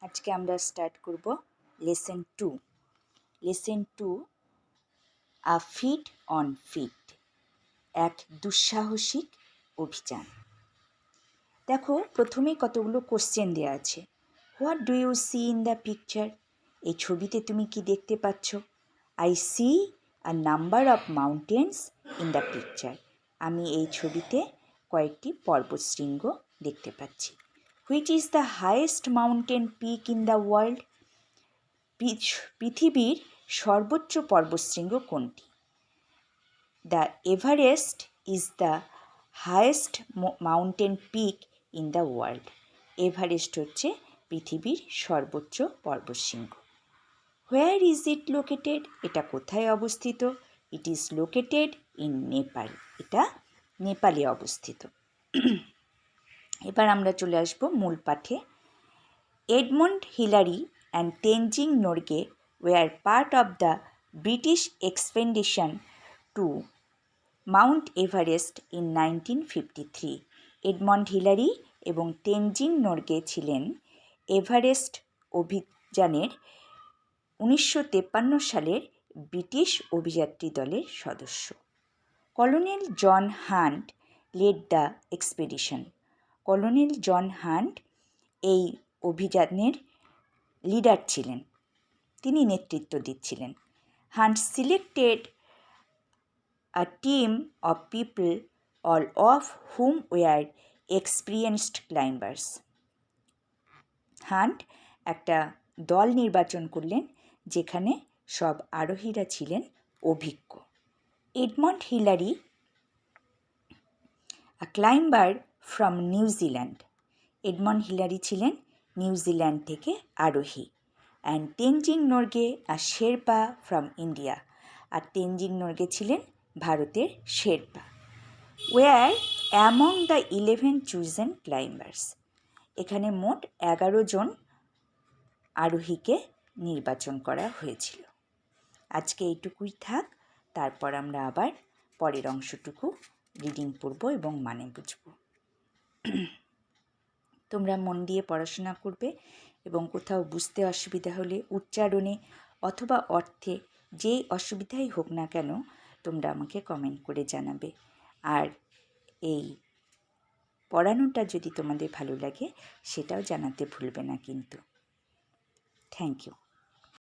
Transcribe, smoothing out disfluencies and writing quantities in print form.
আজকে আমরা স্টার্ট করব lesson 2। Lesson 2 a feat on feet, এক দুঃসাহসিক অভিযান। দেখো, প্রথমেই কতগুলো কোশ্চেন দেওয়া আছে। What do you see in the picture? এই ছবিতে তুমি কি দেখতে পাচ্ছ? I see a number of mountains in the picture. আমি এই ছবিতে কয়েকটি পর্বতশৃঙ্গ দেখতে পাচ্ছি। Which is the highest mountain peak in the world? পৃথিবীর সর্বোচ্চ পর্বতশৃঙ্গ কোনটি? The Everest is the highest mountain peak in the world. Everest হচ্ছে পৃথিবীর সর্বোচ্চ পর্বতশৃঙ্গ। Where is it located? এটা কোথায় অবস্থিত? It is located in Nepal. এটা নেপালে অবস্থিত। এবার আমরা চলে আসব মূল পাঠে। Edmund Hillary and Tenzing Norgay were part of the British expedition to Mount Everest in 1953। Edmund Hillary এবং তেনজিং নোরগে ছিলেন এভারেস্ট অভিযানের 1953 সালের ব্রিটিশ অভিযাত্রী দলের সদস্য। Colonel John Hunt led the expedition. Colonel John Hunt এই অভিযানের লিডার ছিলেন, তিনি নেতৃত্ব দিচ্ছিলেন। Hunt selected a team of people all of whom were experienced climbers. Hunt একটা দল নির্বাচন করলেন যেখানে সব আরোহীরা ছিলেন অভিজ্ঞ। Edmund Hillary a climber from New Zealand. Edmund Hillary ছিলেন নিউজিল্যান্ড থেকে আরোহী। And Tenzing Norgay a Sherpa from India. আর তেনজিং নোরগে ছিলেন ভারতের Sherpa. Were among the 11 chosen climbers. এখানে মোট 11 জন আরোহীকে নির্বাচন করা হয়েছিল। আজকে এইটুকুই থাক, তারপর আমরা আবার পরের অংশটুকু রিডিং পড়ব এবং মানে বুঝব। তোমরা মন দিয়ে পড়াশোনা করবে এবং কোথাও বুঝতে অসুবিধা হলে উচ্চারণে অথবা অর্থে যেই অসুবিধাই হোক না কেন তোমরা আমাকে কমেন্ট করে জানাবে। আর এই পড়ানোটা যদি তোমাদের ভালো লাগে সেটাও জানাতে ভুলবে না কিন্তু। Thank you.